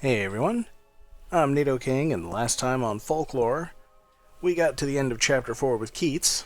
Hey everyone, I'm Nato King, and last time on Folklore, we got to the end of Chapter 4 with Keats.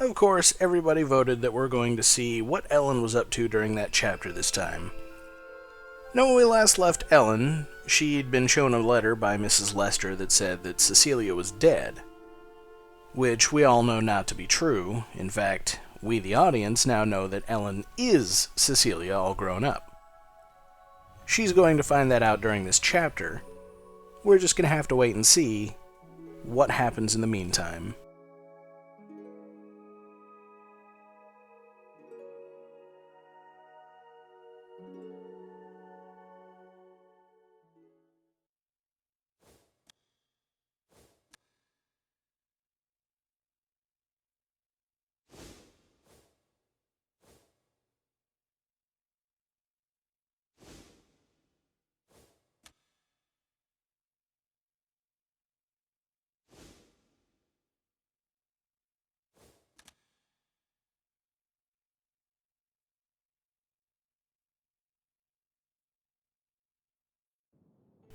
Of course, everybody voted that we're going to see what Ellen was up to during that chapter this time. Now, when we last left Ellen, she'd been shown a letter by Mrs. Lester that said that Cecilia was dead, which we all know not to be true. In fact, we the audience now know that Ellen is Cecilia all grown up. She's going to find that out during this chapter. We're just going to have to wait and see what happens in the meantime.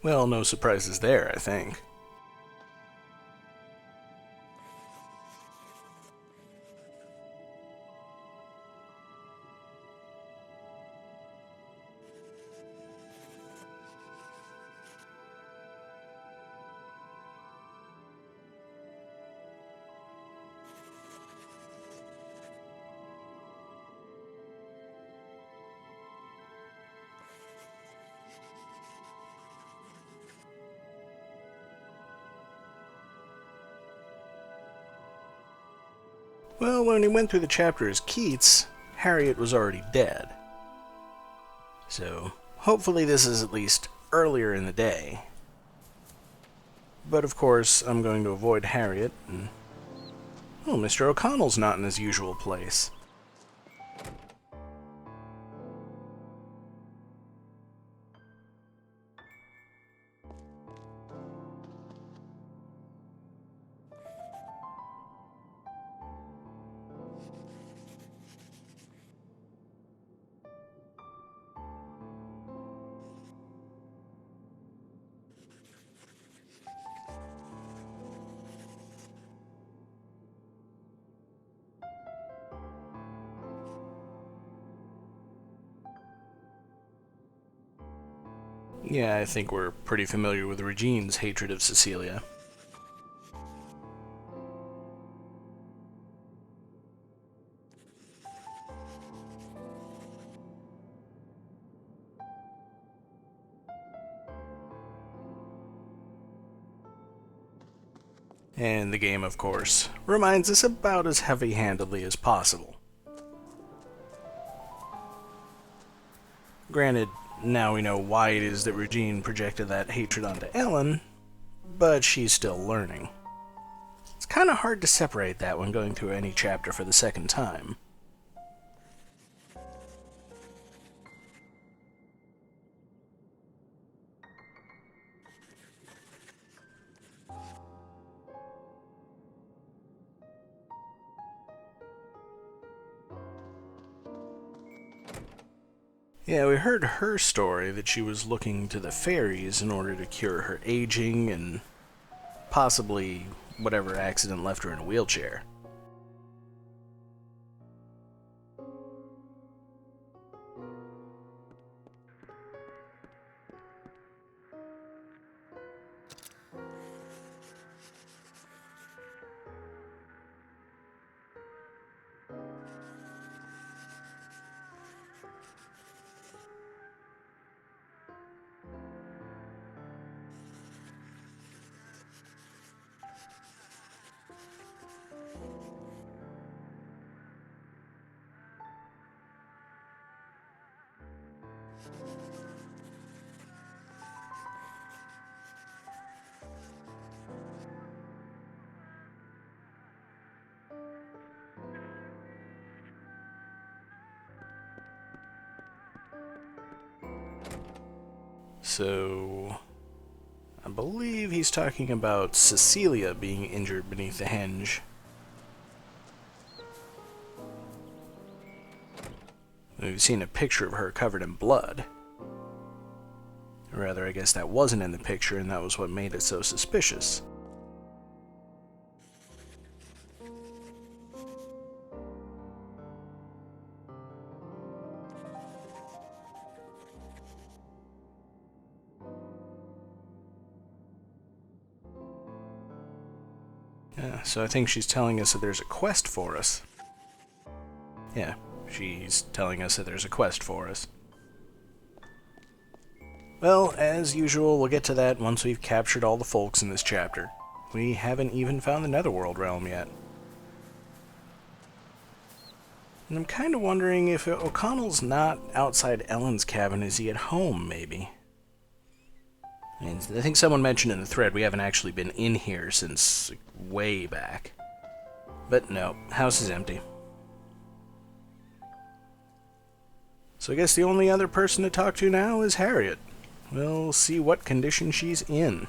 Well, no surprises there, I think. Well, when he went through the chapter as Keats, Harriet was already dead. So, hopefully this is at least earlier in the day. But of course, I'm going to avoid Harriet, and... oh, Mr. O'Connell's not in his usual place. Yeah, I think we're pretty familiar with Regine's hatred of Cecilia. And the game, of course, reminds us about as heavy-handedly as possible. Granted, now we know why it is that Regine projected that hatred onto Ellen, but she's still learning. It's kind of hard to separate that when going through any chapter for the second time. Yeah, we heard her story that she was looking to the fairies in order to cure her aging and possibly whatever accident left her in a wheelchair. So, I believe he's talking about Cecilia being injured beneath the henge. We've seen a picture of her covered in blood. Or rather, I guess that wasn't in the picture, and that was what made it so suspicious. Yeah, so I think she's telling us that there's a quest for us. Yeah, she's telling us that there's a quest for us. Well, as usual, we'll get to that once we've captured all the folks in this chapter. We haven't even found the Netherworld realm yet. And I'm kind of wondering if O'Connell's not outside Ellen's cabin, is he at home, maybe? I think someone mentioned in the thread we haven't actually been in here since way back. But no, house is empty. So I guess the only other person to talk to now is Harriet. We'll see what condition she's in.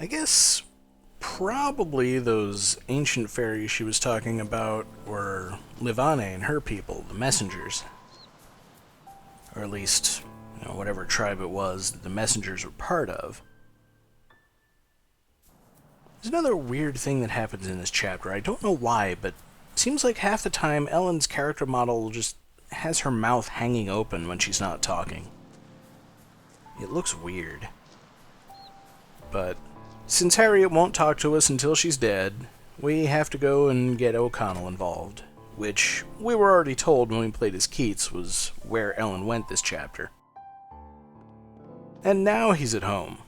I guess probably those ancient fairies she was talking about were Livane and her people, the messengers. Or at least, whatever tribe it was that the messengers were part of. There's another weird thing that happens in this chapter. I don't know why, but it seems like half the time Ellen's character model just has her mouth hanging open when she's not talking. It looks weird. But since Harriet won't talk to us until she's dead, we have to go and get O'Connell involved, which we were already told when we played as Keats was where Ellen went this chapter. And now he's at home.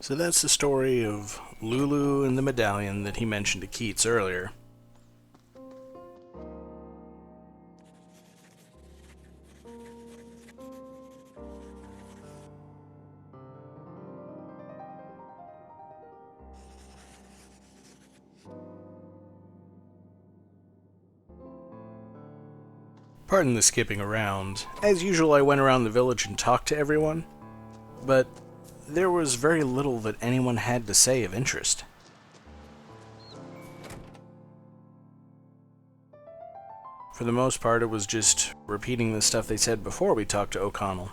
So that's the story of Lulu and the medallion that he mentioned to Keats earlier. Pardon the skipping around. As usual, I went around the village and talked to everyone, but there was very little that anyone had to say of interest. For the most part, it was just repeating the stuff they said before we talked to O'Connell.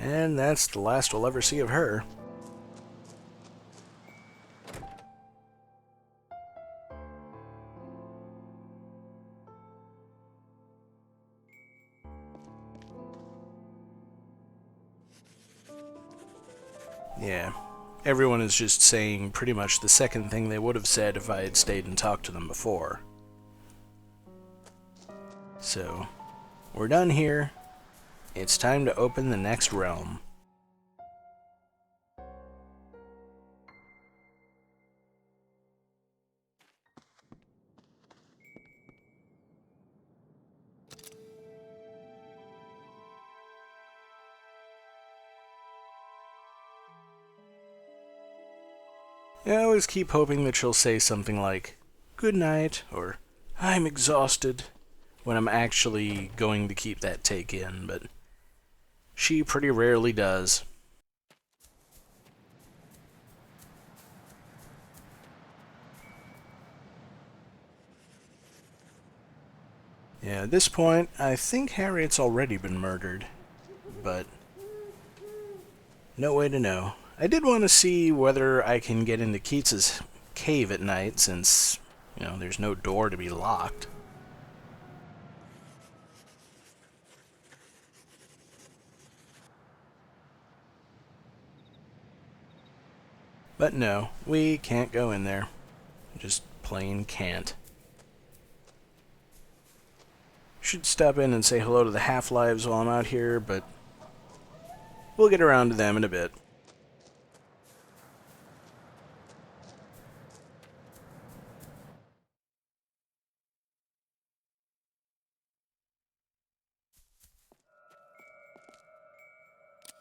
And that's the last we'll ever see of her. Yeah, everyone is just saying pretty much the second thing they would have said if I had stayed and talked to them before. So, we're done here. It's time to open the next realm. I always keep hoping that she'll say something like, "Good night," or "I'm exhausted," when I'm actually going to keep that take in, but she pretty rarely does. Yeah, at this point, I think Harriet's already been murdered, but no way to know. I did want to see whether I can get into Keats's cave at night, since, there's no door to be locked. But no, we can't go in there. Just plain can't. Should stop in and say hello to the Half-Lives while I'm out here, but we'll get around to them in a bit.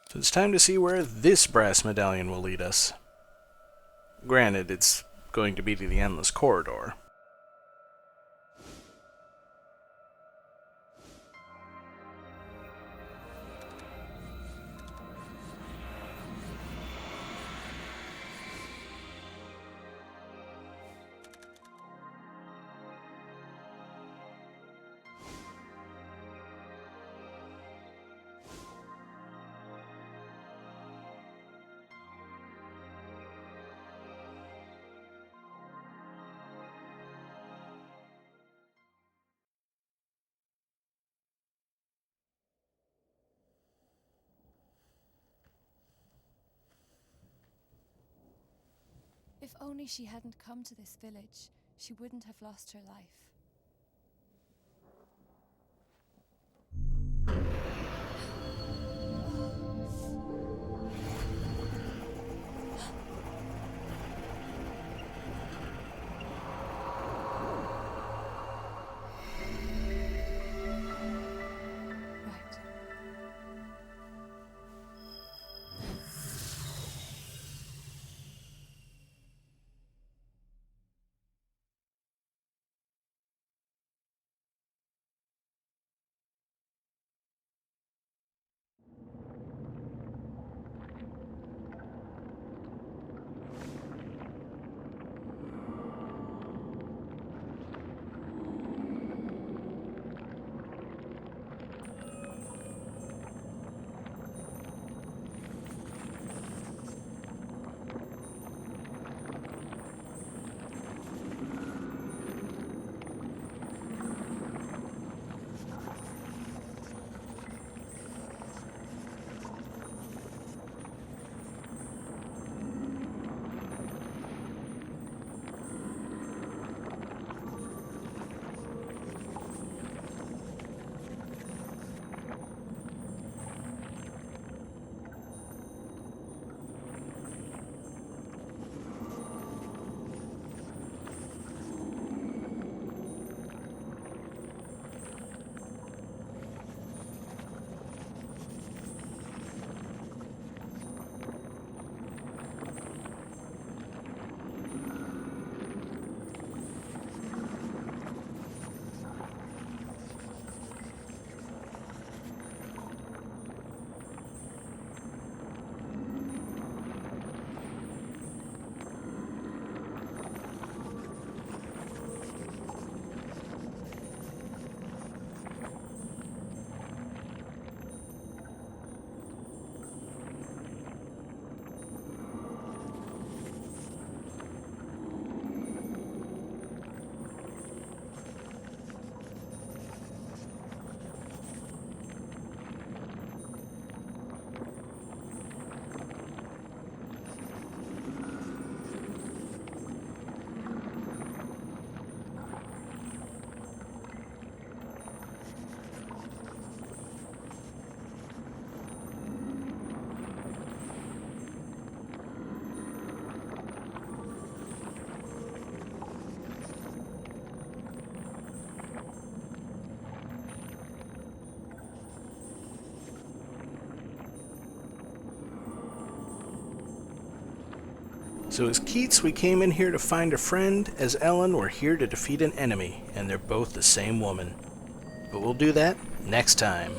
So it's time to see where this brass medallion will lead us. Granted, it's going to be to the Endless Corridor. If only she hadn't come to this village, she wouldn't have lost her life. So as Keats, we came in here to find a friend. As Ellen, we're here to defeat an enemy, and they're both the same woman. But we'll do that next time.